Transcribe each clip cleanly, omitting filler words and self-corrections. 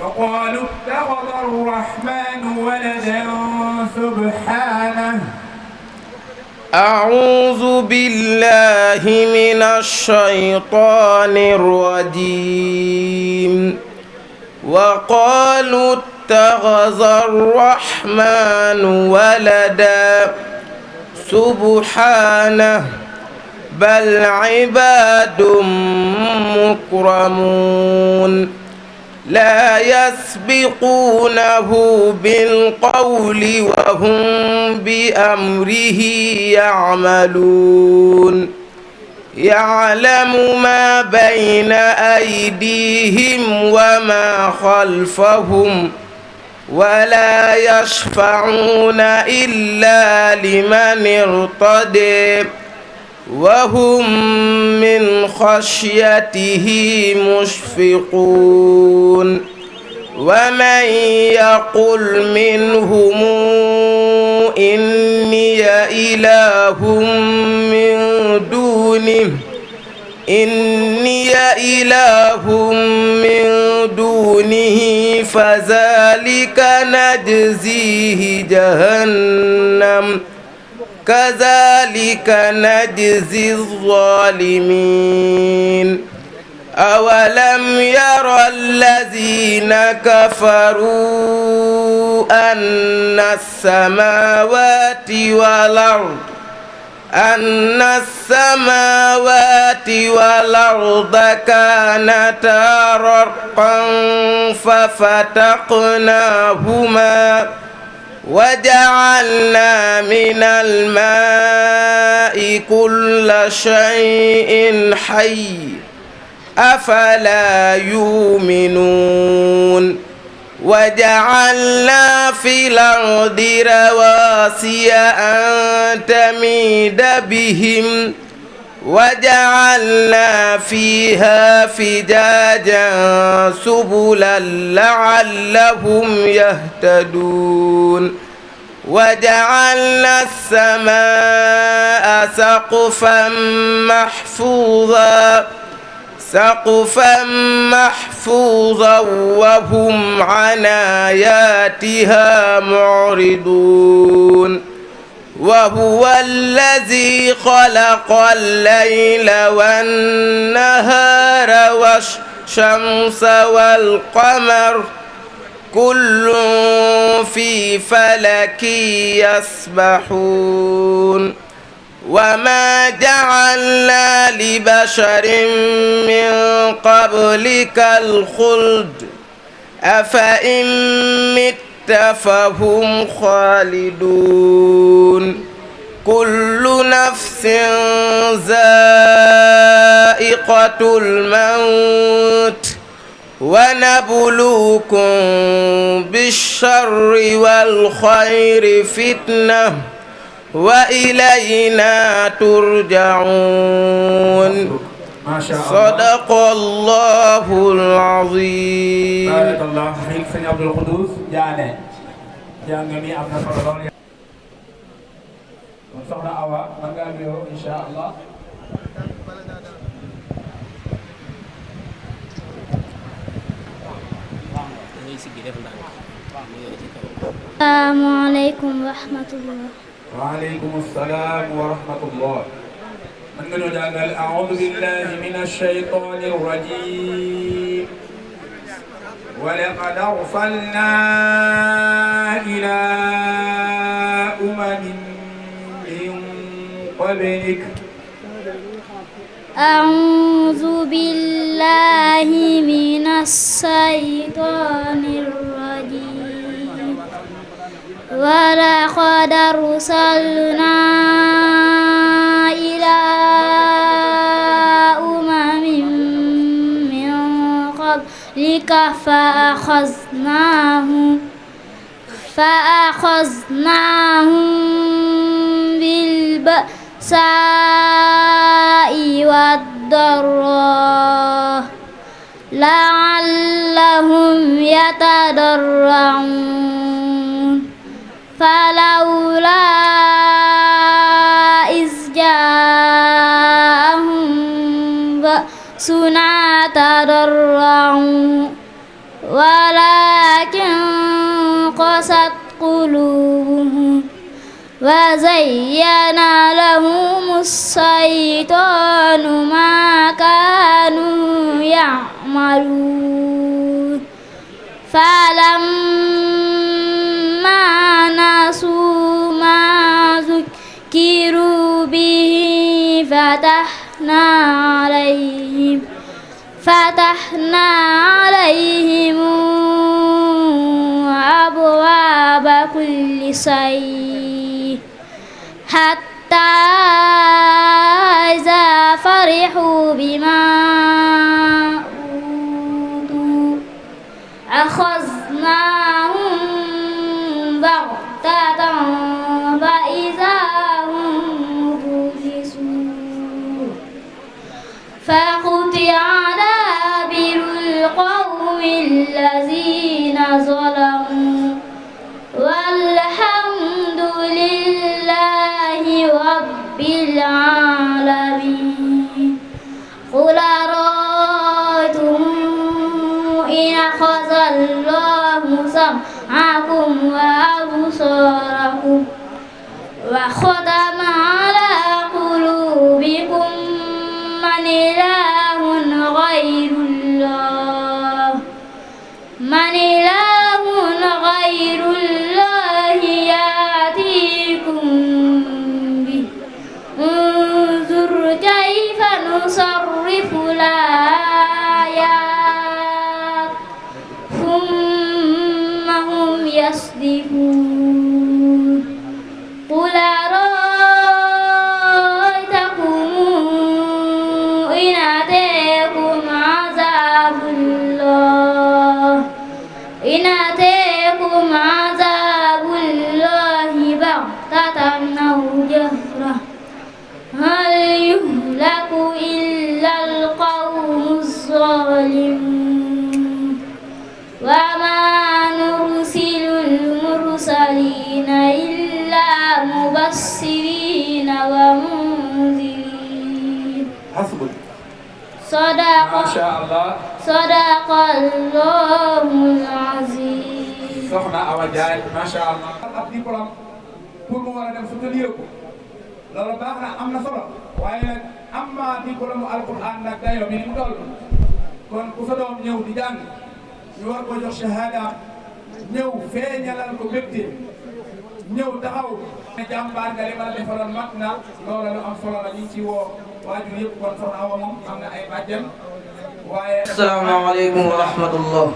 وقالوا اتخذ الرحمن ولدا سبحانه. أعوذ بالله من الشيطان الرجيم. وقالوا اتخذ الرحمن ولدا سبحانه بل عباد مكرمون لا يسبقونه بالقول وهم بأمره يعملون يعلم ما بين أيديهم وما خلفهم ولا يشفعون إلا لمن ارتضى وهم من خشيته مشفقون ومن يقل منهم إني إله من دونه فذلك نجزيه جهنم كذلك نجزي الظالمين أولم ير الذين كفروا أن السماوات والأرض كانتا رتقا ففتقناهما وجعلنا من الماء كل شيء حي أفلا يؤمنون وجعلنا في الأرض رواسي أن تميد بهم وجعلنا فيها فجاجا سبلا لعلهم يهتدون وجعلنا السماء سقفا محفوظا وهم عن آياتها معرضون وهو الذي خلق الليل والنهار والشمس والقمر كل في فلك يسبحون وما جعلنا لبشر من قبلك الخلد أفإن مت فهم خالدون كل نفس ذائقة الموت ونبلوكم بالشر والخير فتنة وإلينا ترجعون ما شاء الله. صدق الله العظيم. بارك الله فيك سيدي عبد القدوس Diané jàng mi am na solo lool. kon soxna Awa man ngaa nuyoo incha allah. Assalamualaikum warahmatullah. وعليكم السلام ورحمة الله. من جعل أعوذ بالله من الشيطان الرجيم. ولقد أرسلنا إلى أمم من قبلك. أعوذ بالله من الشيطان الرجيم. ولقد أرسلنا إلى أمم من قبلك فأخذناهم بالبأساء والضراء لعلهم يتضرعون فلولا إذ جاءهم بأسنا تضرعوا قست قلوبهم وزين لهم الشيطان ما كانوا يعملون فلما نسوا ما ذكروا به فتحنا عليهم أبواب كل شيء حتى إذا فرحوا بما أوتوا أخذناهم بغتة فإذا هم مبلسون فقطع دابر القوم الذين ظلموا والحمد لله رب العالمين قل أرأيتم إن أخذ الله سمعكم وأبصاركم وختم على قلوبكم من إله غير الله يأتيكم به انظر كيف نصرف الآيات ثم هم يصدفون قل أرأيتكم إن أتاكم عذاب الله بغتة أو جهرة هل يهلك إلا القوم الظالمون وما نرسل المرسلين إلا مبشرين ومنذرين حسبك صدق ما شاء الله Sadaqallahul Azim. soxna Awa Ndiaye macha allah. ab diplôme pour mu war a dem soutenir ko loolu baax na am na solo waaye nag am na diplôme alquran nag dayo bi ni mu toll kon ku sa doom ñëw di jàng ñu war ko jox shahada ñëw feeñalal ko mbégte ñëw taxaw ne jàmbaar nga li ma la defaloon mat na loolu lu am solo la ñu ci woo waajur yëpp kon soxna Awa moom am na ay bàjjen. السلام عليكم ورحمة الله.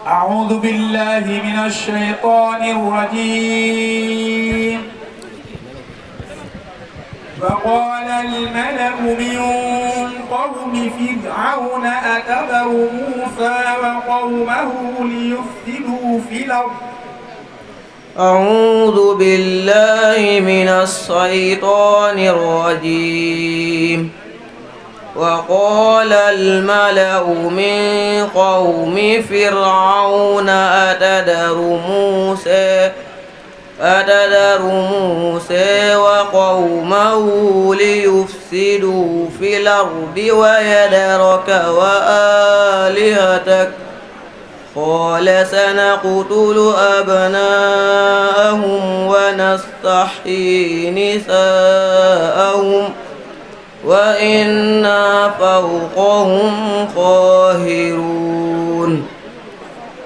أعوذ بالله من الشيطان الرجيم. فقال الملأ من قوم فرعون أتذر موسى وقومه ليفسدوا في الأرض. أعوذ بالله من الشيطان الرجيم. وقال الملأ من قوم فرعون أتذر موسى وقومه ليفسدوا في الأرض ويذرك وآلهتك قال سنقتل أبناءهم ونستحيي نساءهم وإنا فوقهم قاهرون.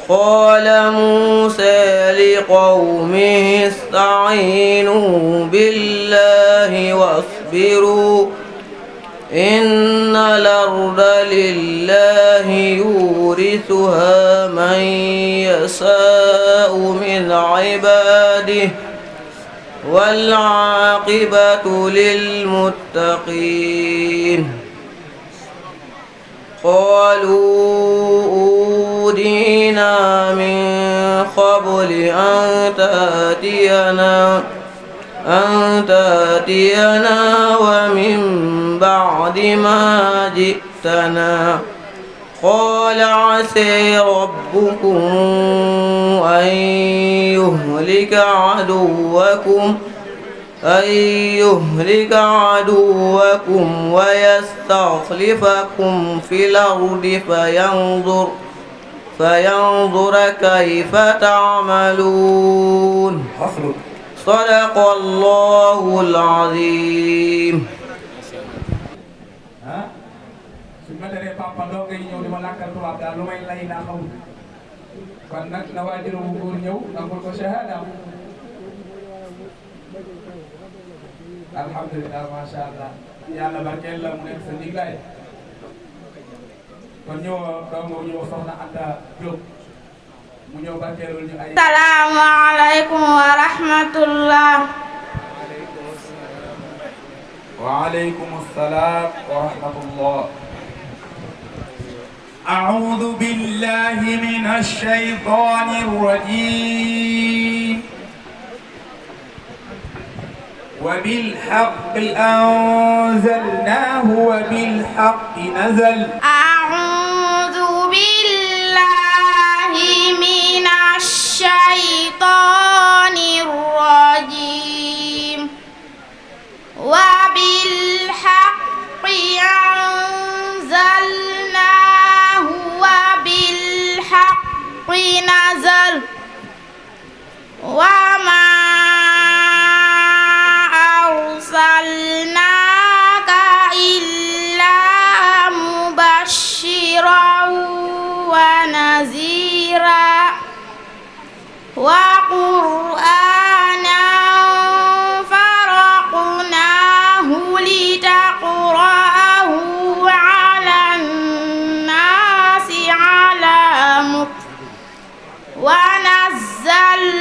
قال موسى لقومه استعينوا بالله واصبروا إن الأرض لله يورثها من يشاء من عباده والعاقبة للمتقين. قالوا أودينا من قبل أن تأتينا ومن بعد ما جئتنا قال عسى ربكم أن يهلك عدوكم ويستخلفكم في الأرض فينظر كيف تعملون صدق الله العظيم. su ma teree papa doo ngay ñëw di ma làkkal tubaab daal lu may lay naa xamul kon nag na waajuram bu góor ñëw nangul ko shahada alhamdulilah macha allah yàlla barkeel la mu nekk sa ndiglaay kon ñëw doo nga ñu wax soxna Anta Diop mu ñëw barkeelul ñu ay. Salaamu aleykum wa rahmatullah. وعليكم السلام ورحمة الله. أعوذ بالله من الشيطان الرجيم. وبالحق أنزلناه وبالحق نزل. أعوذ بالله من الشيطان الرجيم. وبالحق أنزلناه وبالحق نزل وما أرسلناك إلا مبشرا ونذيرا وقرآنا لتقرأه على الناس على مكث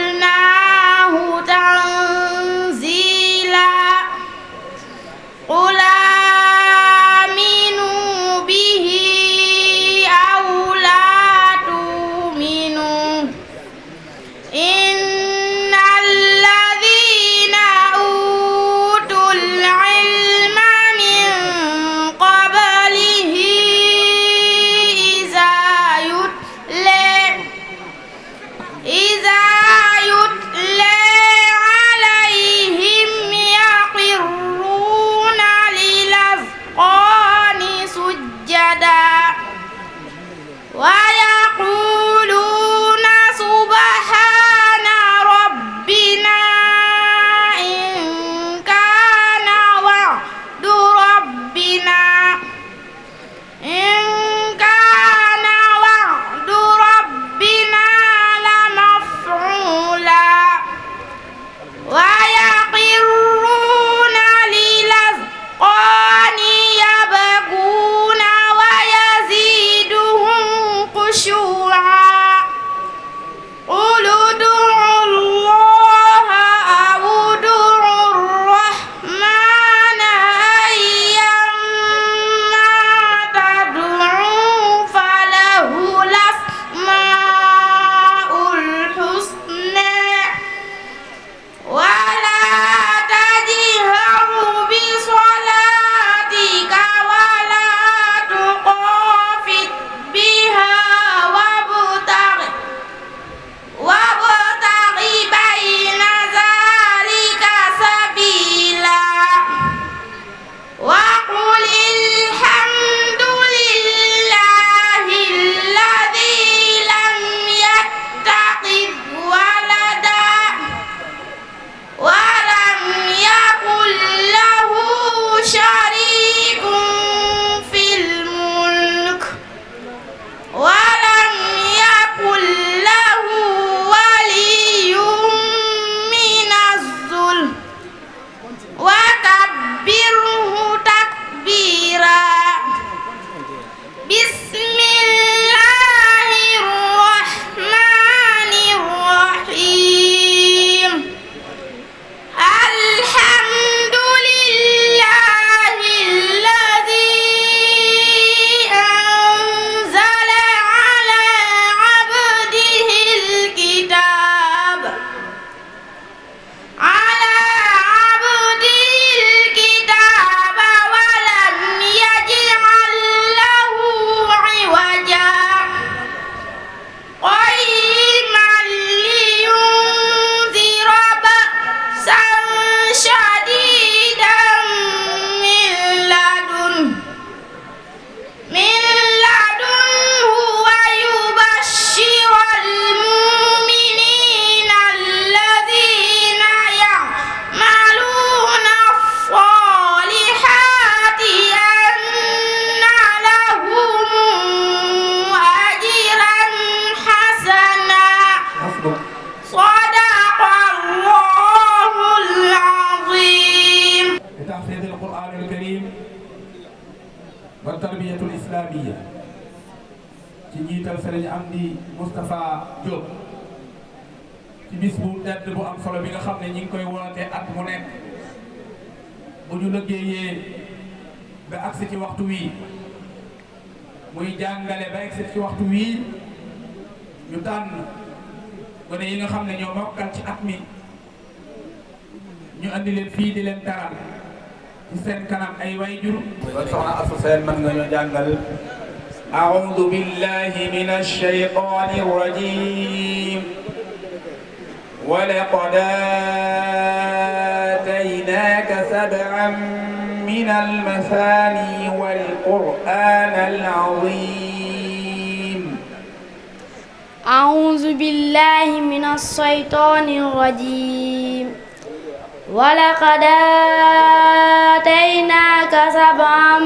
ونزلناه تنزيلا قل آمنوا به أو لا تؤمنوا إن الذين أوتوا العلم من قبله إذا يتلى Amdi Moustapha Diop ci bis bu tedd bu am solo bi nga xam ne ñi ngi koy woote at mu nekk bu ñu liggéeyee ba agsi ci waxtu wii muy jàngale ba agsi ci waxtu wii ñu tànn gone yi nga xam ne ñoo mokkal ci at mi ñu andi leen fii di leen taral ci seen kanam ay wayjur kon soxna Asu Seen mën nga ñoo jàngal a'uudu billahi minash shaytaanir rajiim wa laqad aataynaaka sab'an minal masaani wal qur'aanal aziim a'uuzu billahi minash shaytaanir rajiim ولقد آتيناك سبعا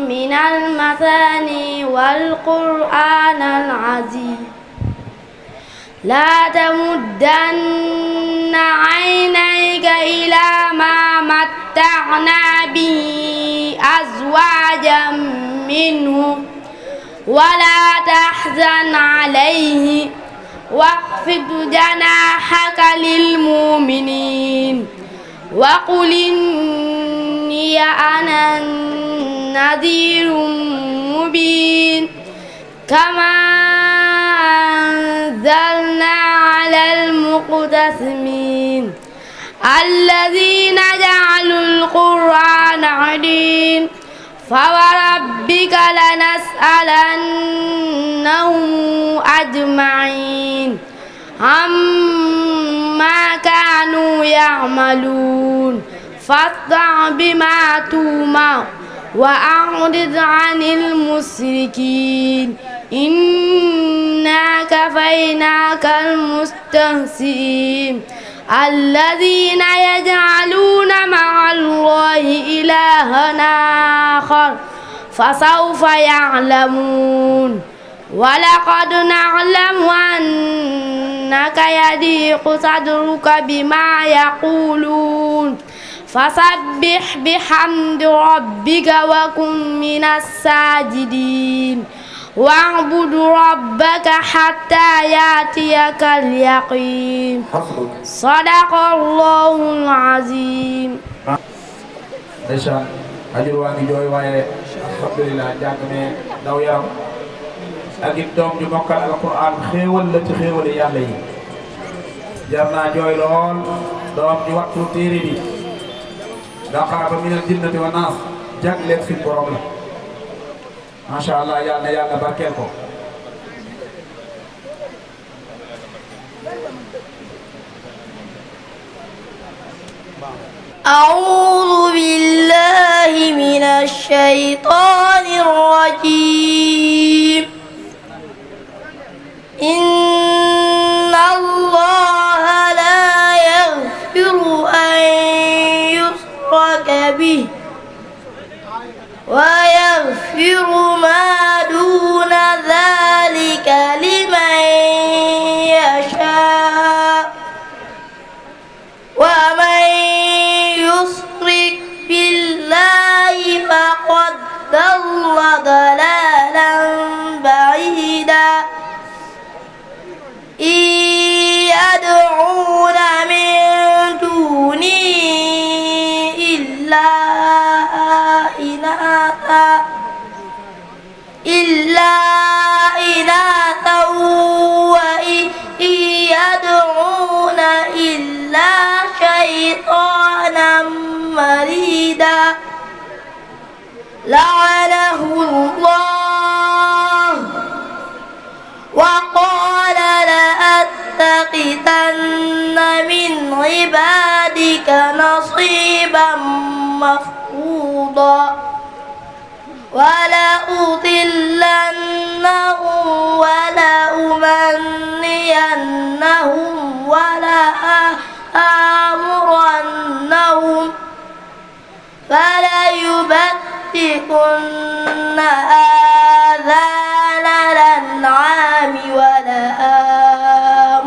من المثاني والقرآن العظيم لا تمدن عينيك إلى ما متعنا به أزواجا منهم ولا تحزن عليه واخفض جناحك للمؤمنين وقل إني أنا النذير المبين كما أنزلنا على المقتسمين الذين جعلوا القرآن عضين فوربك لنسألنهم أجمعين عما كانوا يعملون فاصدع بما تؤمر وأعرض عن المشركين إنا كفيناك المستهزئين الذين يجعلون مع الله إلها آخر فسوف يعلمون ولقد نعلم أنك يضيق صدرك بما يقولون فسبح بحمد ربك وكن من الساجدين واعبد ربك حتى يأتيك اليقين صدق الله العظيم. ndeysaan ajur waa ngi jooy waaye alhamdulilah jàng ne daw yaram ak it doom ju mokkal alquran xéewal la ci xéewali yàlla yi jar naa jooy lool doom ji wattu téere bi daqara ba minal jinnati wa naas jagleeg suñ borom la macha allah yal na yàlla barkeel ko. أعوذ بالله من الشيطان الرجيم إن الله لا يغفر أن يشرك به ويغفر ما دون ذلك لمن يشاء ومن يشرك بالله فقد ضل ضلالا بعيدا إن يدعون من دونه إلا إناثا وإن يدعون إلا شيطانا مريدا لعنه الله وقال لأتخذن من عبادك نصيبا مفروضا ولأضلنهم ولأمنينهم ولآمرنهم فليبتكن آذان الأنعام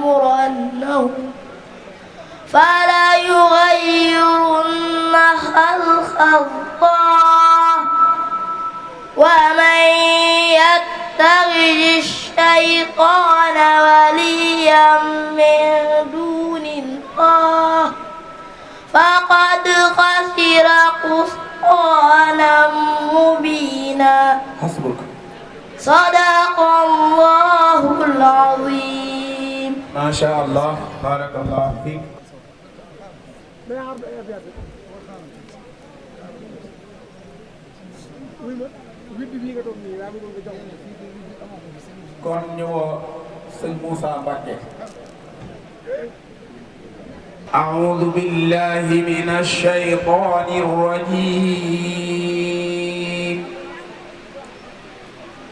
ولآمرنهم فليغيرن خلق الله ومن يتخذ الشيطان قرآنا مبينا حسبك صدق الله العظيم ما شاء الله بارك الله فيك kon ñu woo sëñ Moussa Mbacké أعوذ بالله من الشيطان الرجيم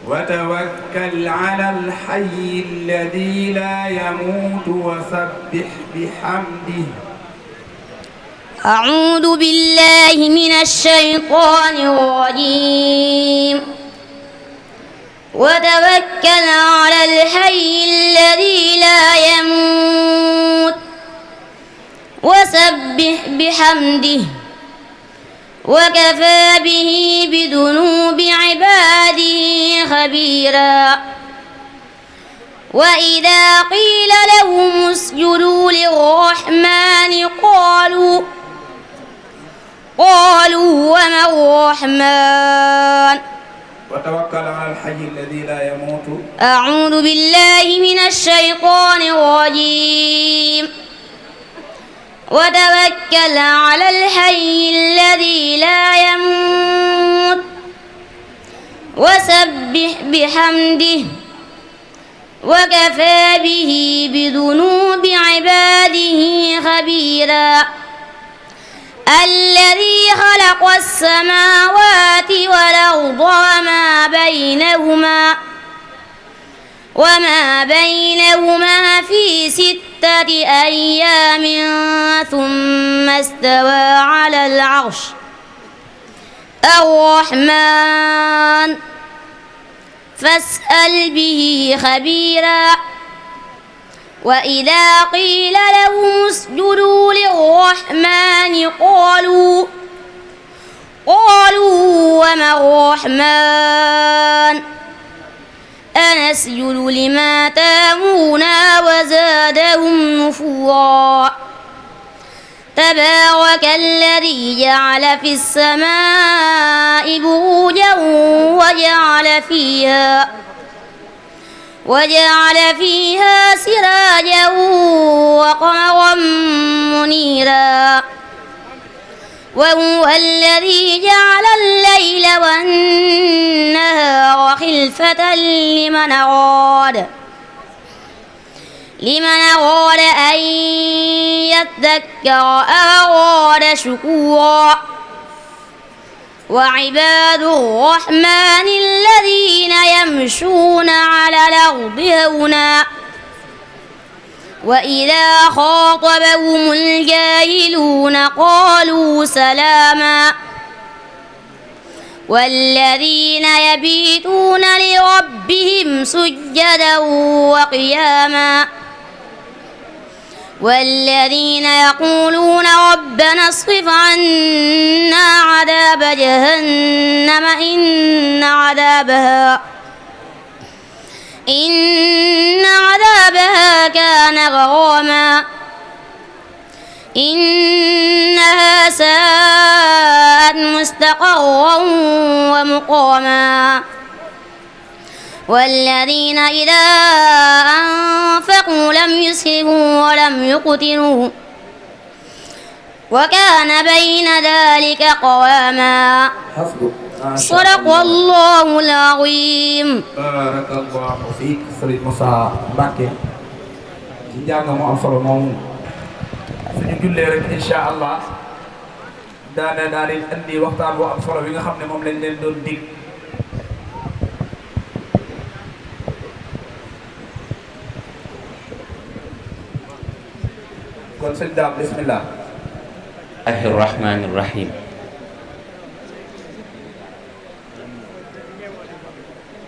وتوكل على الحي الذي لا يموت وسبح بحمده أعوذ بالله من الشيطان الرجيم وتوكل على الحي الذي لا يموت وسبح بحمده وكفى به بذنوب عباده خبيرا وإذا قيل لهم اسجدوا للرحمن قالوا وما الرحمن وتوكل على الحي الذي لا يموت أعوذ بالله من الشيطان الرجيم وتوكل على الحي الذي لا يموت وسبح بحمده وكفى به بذنوب عباده خبيرا الذي خلق السماوات والأرض وما بينهما في 6 أيام ثم استوى على العرش الرحمن فاسأل به خبيرا وإذا قيل لهم اسجدوا للرحمن قالوا وما الرحمن أنسجد لما تأمرنا وزادهم نفورا تبارك الذي جعل في السماء بروجا وجعل فيها سراجا وقمرا منيرا وهو الذي جعل الليل والنهار خلفة لمن أراد أن يذكر أو أراد شكورا وعباد الرحمن الذين يمشون على الأرض هونا وإذا خاطبهم الجاهلون قالوا سلاما والذين يبيتون لربهم سجدا وقياما والذين يقولون ربنا اصرف عنا عذاب جهنم إن عذابها كان غراما إنها ساءت مستقرا ومقاما والذين إذا أنفقوا لم يسرفوا ولم يقتروا وكان بين ذلك قواما صدق الله العظيم barakallahu fiik Sëriñ Moussa Mbacké ci njàng mu am solo moom suñu jullee rek incha allah daal di indi waxtaan bu am solo bi nga xam ne moom lañ leen doon dig kon sëñ daam bismillah Bismillahir Rahim.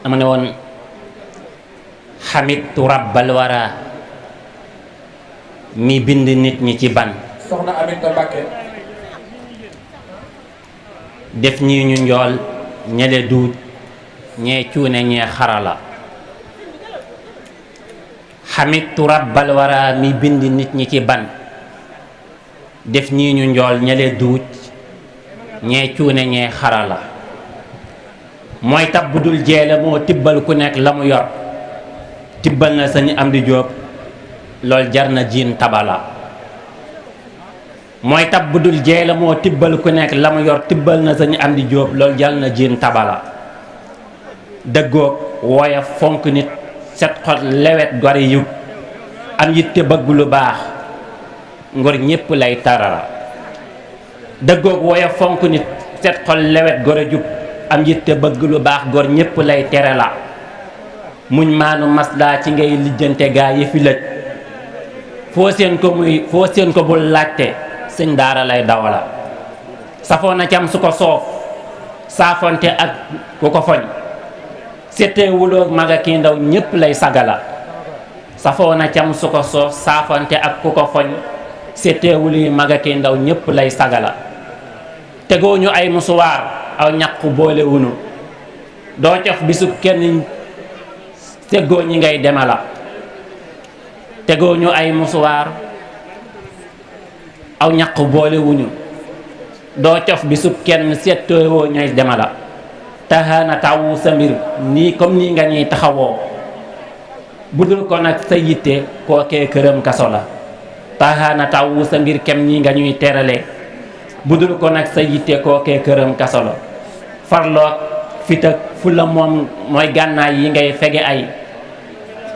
dama ne woon xamitu rabbal wara mi bind nit ñi ci ban soxna Aminta Mbacké def ñi ñu njool ñele duut ñee cuune ñee xarala xamitu rabbal wara mi bind nit ñi ci ban def ñi ñu njool ñele duut ñee cuune ñee xarala mooy tab bu dul jeele moo tibbal ku nekk la mu yor tibbal na Sëñ Amdi Jóob lool jar na jiin tabala mooy tab bu dul jeele moo tibbal ku nekk la mu yor tibbal na Sëñ Amdi Jóob lool jar na jiin tabala dëggoog wooya fonk nit set xol lewet gore yiw am yitte bëgg lu baax ngor ñépp lay tarara dëggoog wooya fonk nit set xol lewet gore jub am yitte bëgg lu baax gor ñépp lay tere la muñ maanu maslaa ci ngay lijjante gaa yi fi lëj foo seen ko bul laajte sëñ daara lay dawala safoo na cam su ko soof saafonte ak ku ko foñ settee wuloo maga kii ndaw ñépp lay sagala safoo na cam su ko soof saafonte ak ku ko foñ settee wuli maga kii ndaw ñépp lay sagala tegoo ñu ay musuwaar aw ñaqu boole wunu doo cof bisub kenn teggoo ñi ngay demala tegoo ñu ay musuwaar aw ñaqu boole wuñu doo cof bisub kenn settoo ñooy demala taxaana tawu sa mbir nii comme nii nga ñuy taxawoo budul ko nag sa yitte kookee këram kaso la taxaana tawu sa mbir kem nii nga ñuy terale budul ko nag sa yitte kookee këram kaso la farloog fit ak fu la moom mooy gànnaay yi ngay fege ay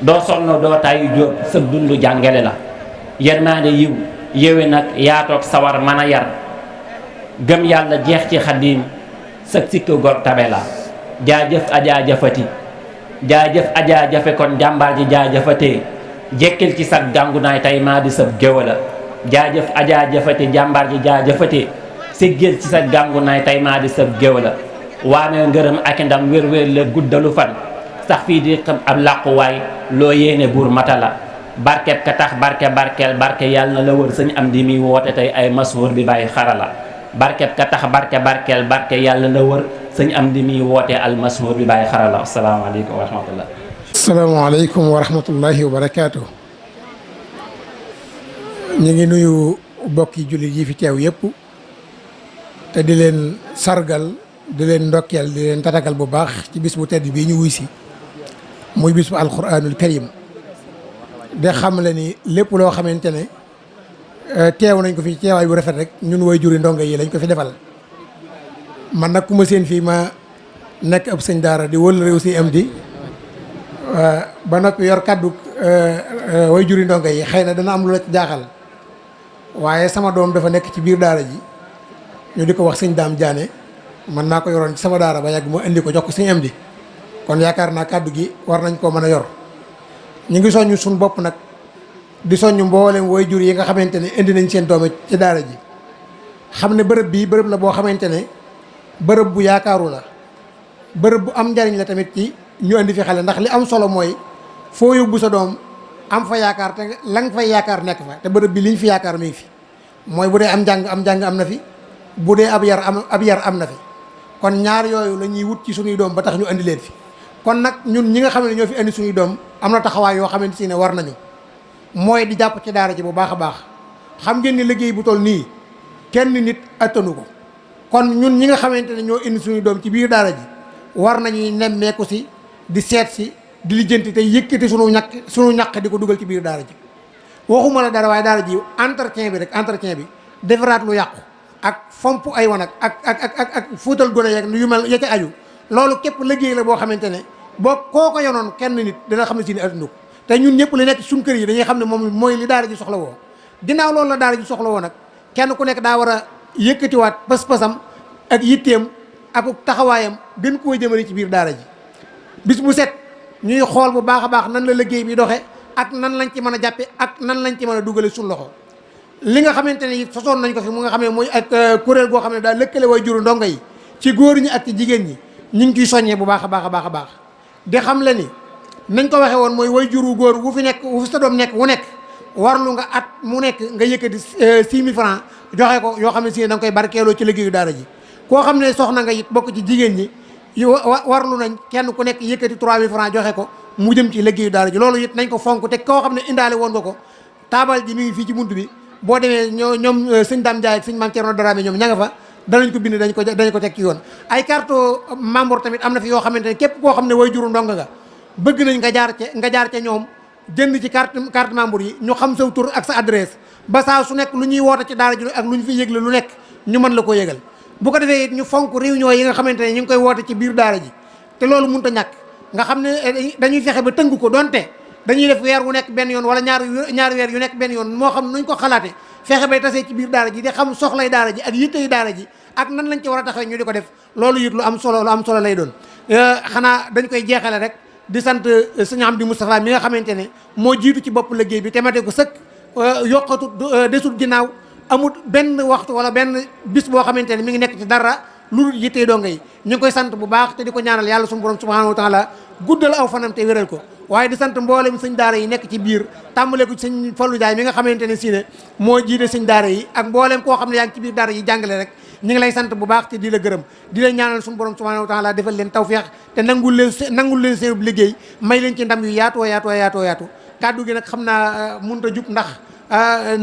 doo sonn doo taayu jóob sëg dundu jàngale la yërmaande yiw yéwe nag yaatoog sawar mën a yar gëm yàlla jeex ci xaddiim sëg sikk gor tabe la jaajëf ajaajëfati jaajëf ajaajafe kon jàmbaar ji jaajëfatee jekkil ci sag gàngunaay tey maa di sëb géwa la jaajëf ajaajëfati jàmbaar ji jaajëfatee siggil ci sag gàngunaay tey maa di sëb géwa la waamee ngërëm ak ndam wér-wér la guddalu fan sax fii di xam ab làquwaay loo yéene buur mata la barkeb ka tax barkeel barke yàlla na la wër Sëñ Amdi mi woote tey ay masuur bi bàyyi xarala barkeb ka tax barkeel barke yàlla na wër Sëñ Amdi mi woote al masuur bi bàyyi xarala asalaamaaleykum wa rahmatullah. asalaamaaleykum wa rahmatullahi wa barakaatu. ñu ngi nuyu bokki jullit yi fi teew yëpp te di leen sargal di leen ndokkeel di leen tatagal bu baax ci bis bu tedd bii ñu wuy si muy bis bu alquranul karim de xam le ni lépp loo xamante ne teew nañ ko fi teewaay bu rafet rek ñun way juri ndongo yi lañ ko fi defal man nag ku ma seen fii ma nekk ab sëñ daara di wël réew si am di ba noppi yor kàddu way juri ndongo yi xëy na dana am lu la ci jaaxal waaye sama doom dafa nekk ci biir daara ji ñu di ko wax sëñ Daam Jaane man naa ko yoroon ci sama daara ba yàgg mu indi ko jox ko sëñ am di kon yaakaar naa kàddu gi war nañ koo mën a yor ñu ngi soññu suñu bopp nag di soññu mboolem way jur yi nga xamante ne indi nañ seen doom ci daara ji xam ne bërëb bii bërëb la boo xamante ne bërëb bu yaakaaru la bërëb bu am njariñ la tamit ci ñu indi fi xale ndax li am solo mooy foo yóbbu sa doom am fa yaakaar te la nga fay yaakaar nekk fa te bërëb bi liñ fi yaakaar mi ngi fi mooy bu dee am njàng am na fi bu dee ab yar am na fi kon ñaar yooyu la ñuy wut ci suñuy doom ba tax ñu indi leen fi kon nag ñun ñi nga xam ne ñoo fi indi suñuy doom am na taxawaay yoo xamante si ne war nañu mooy di jàpp ci daara ji bu baax a baax xam ngeen ni liggéey bu toll nii kenn nit attanu ko kon ñun ñi nga xamante ne ñoo indi suñuy doom ci biir daara ji war nañuy nemmeeku si di seet si di lijjanti tey yëkkati suñu ñaq di ko dugal ci biir daara ji waxuma la dara waaye daara ji entretien bi defaraat lu yàqu ak fomp ay wanag ak fuutal gone yeeg yu mel ya ca aju loolu képp liggéey la boo xamante ne boo koo ko yonoon kenn nit dina xam ne si ni attanu ko te ñun ñëpp li nekk suñ kër yi dañuy xam ne moom mooy li daara ji soxla woo ginnaaw loolu la daara ji soxla woo nag kenn ku nekk daa war a yëkkatiwaat pas-pasam ak yitteem ak taxawaayam gën koo jëmale ci biir daara ji bis bu set ñuy xool bu baax a baax nan la liggéey bi doxe ak nan lañ ci mën a jàppe ak nan lañ ci mën a dugale suñ loxo li nga xamante ne sosoon nañ ko fi mu nga xam ne mooy ak kuréel goo xam ne daal lëkkale way juru ndongo yi ci góor ñi ak ci jigéen ñi ñu ngi ciy soññee bu baax a baax di xam le ni nañ ko waxee woon mooy way juru góor wu fi nekk wu fi sa doom nekk wu nekk warlu nga at mu nekk nga yëkkati 6 000 francs joxe ko yoo xam ne si da nga koy barkeeloo ci liggéeyu daara ji koo xam ne soxna nga it bokk ci jigéen ñi warlu nañ kenn ku nekk yëkkati 3 000 francs joxe ko mu jëm ci liggéeyu daara ji loolu it nañ ko fonk te koo xam ne indaale woon nga ko taabal ji mi ngi fii ci bunt bi boo demee ñoom sëñ Dame Ndiaye ak sëñ Mame Thierno Dramé ñoom ña nga fa danañ ko bind dañ ko teg ci yoon. ay carte membre tamit am na fi yoo xamante ne képp koo xam ne way juru ndongo nga bëgg nañ nga jaar ca ñoom jënd ci carte membre yi ñu xam sa tur ak sa adresse ba saa su nekk lu ñuy woote ci daara ji ak lu ñu fi yëgle lu nekk ñu mën la ko yëgal. bu ko defee it ñu fonk réunion yi nga xamante ne ñu ngi koy woote ci biir daara ji te loolu mënut a ñàkk nga xam ne dañuy fexe ba tënk ko donte dañuy def weer wu nekk benn yoon wala ñaari weer yu nekk benn yoon moo xam nuñ ko xalaate fexe bay tasee ci biir daara ji di xam soxlay daara ji ak yittey daara ji ak nan lañ ci war a taxawee ñu di ko def loolu it lu am solo lay doon. xanaa dañ koy jeexale rek di sant sëñ Amdi Moustapha mi nga xamante ne moo jiitu ci bopp liggéey bi te mate ko sëkk yokkatu desut ginnaaw amut benn waxtu wala benn bis boo xamante ne mi ngi nekk ci dara lu dul yittee donga yi ñu ngi koy sant bu baax te di ko ñaanal yàlla suñu borom subhanahu wa taala guddal aw fanam te wéral ko. waaye di sant mboolem sëñ daara yi nekk ci biir tàmbale ko sëñ Fallou Ndiaye mi nga xamante ne si ne moo jiite sëñ daara yi ak mboolem koo xam ne yaa ngi ci biir daara yi jàngale rek ñu ngi lay sant bu baax te di la gërëm di la ñaanal suñu borom subhanahu wa taala defal leen tawfeex te nangul leen seen liggéey may leen ci ndam yu yaatu kàddu gi nag xam naa mënut a jug ndax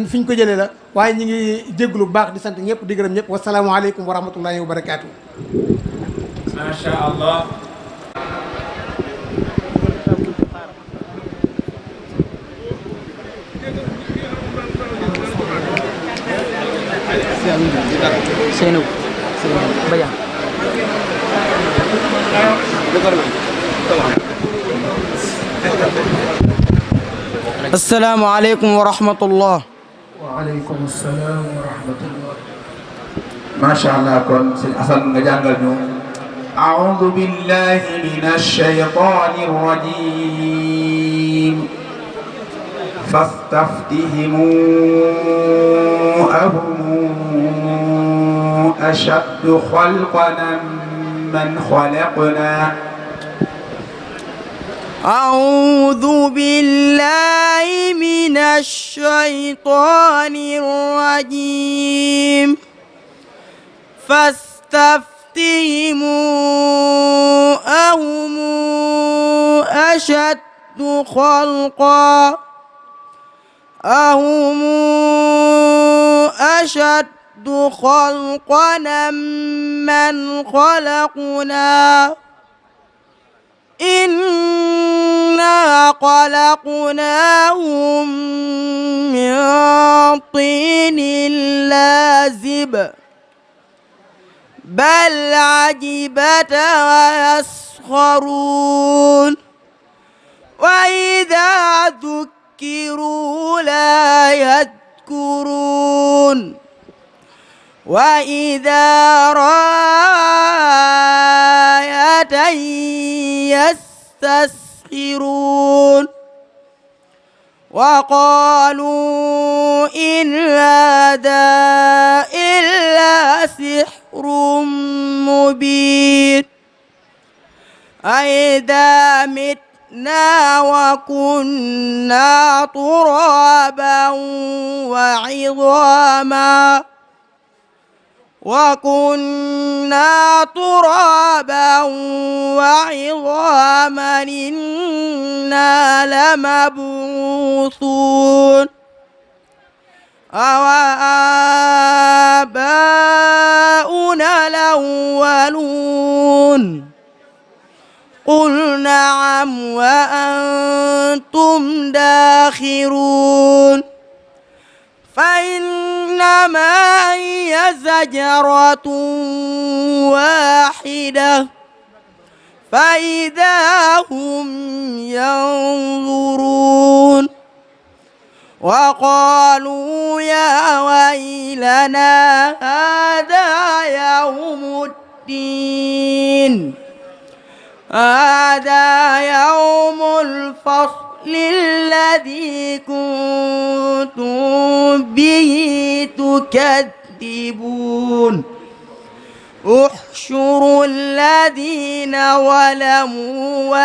fi ñu ko jëlee la waaye ñu ngi jégglu bu baax di sant ñëpp di gërëm ñëpp wasalaamualeykum wa rahmatullahi wa barakaatu. macha allah. Seynou Badiane السلام عليكم ورحمة الله. وعليكم السلام ورحمة الله. ما شاء الله كون سيد حسن نجانغال نيو. أعوذ بالله من الشيطان الرجيم. فاستفتهموا أهم أشد خلقنا من خلقنا. أعوذ بالله من الشيطان الرجيم. فاستفتهموا أهم أشد خلقا أهم أشد خلقنا من خلقنا إنا خلقناهم من طين لازب بل عجبت ويسخرون وإذا ذكروا لا يذكرون وإذا رأيت يستسخرون وقالوا إن هذا إلا سحر مبين أإذا متنا وكنا ترابا وعظاما إنا لمبعوثون أوآباؤنا الأولون قل نعم وأنتم داخرون فإنما هي زجرة واحدة فإذا هم ينظرون وقالوا يا ويلنا هذا يوم الدين هذا يوم الفصل الذي كنتم به تكذبون احشروا الذين ظلموا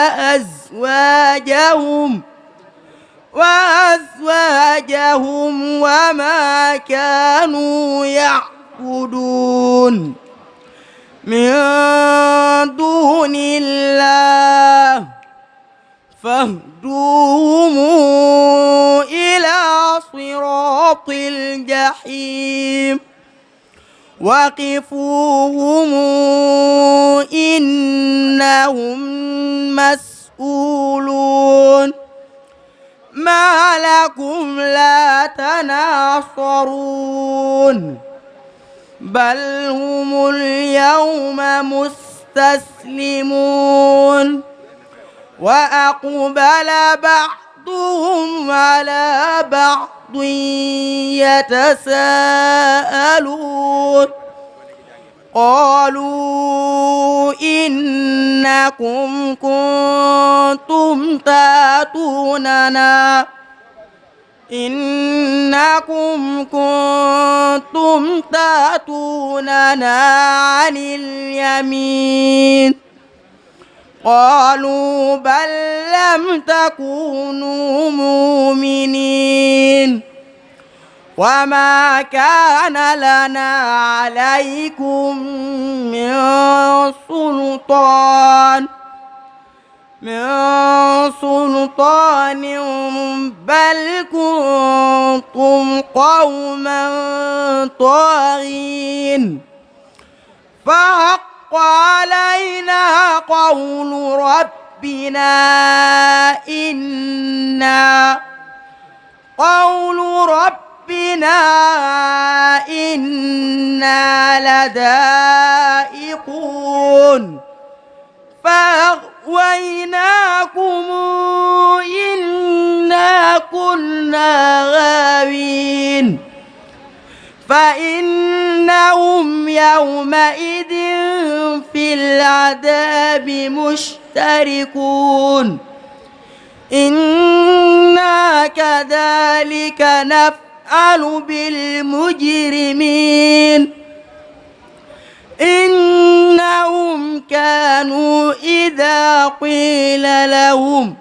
وأزواجهم وما كانوا يعبدون من دون الله فاهدوهم إلى صراط الجحيم وقفوهم إنهم مسؤولون ما لكم لا تناصرون بل هم اليوم مستسلمون وأقبل بعضهم على بعض يتساءلون قالوا إنكم كنتم تأتوننا عن اليمين قالوا بل لم تكونوا مؤمنين وما كان لنا عليكم من سلطان بل كنتم قوما طاغين فحق علينا قول ربنا إنا لذائقون فأغويناكم إنا كنا غاوين فإنهم يومئذ في العذاب مشتركون إنا كذلك نفعل بالمجرمين إنهم كانوا إذا قيل لهم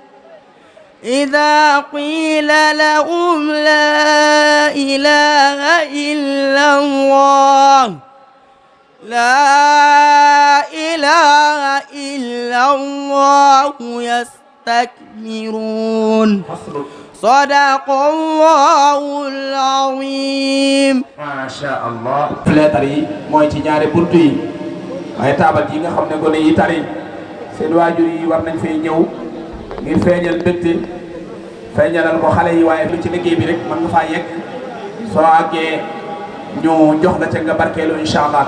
لا إله إلا الله يستكبرون صدق الله العظيم ما شاء الله fenêtre yi mooy ci ñaari buntu yi waaye taabal yi nga xam ne gone yi tari seen waajur yi war nañ fee ñëw ngir feeñal mbégte feeñalal ko xale yi waaye lu ci liggéey bi rek mën nga faa yegg soo àggee ñu jox la ca nga barkeelu incha allah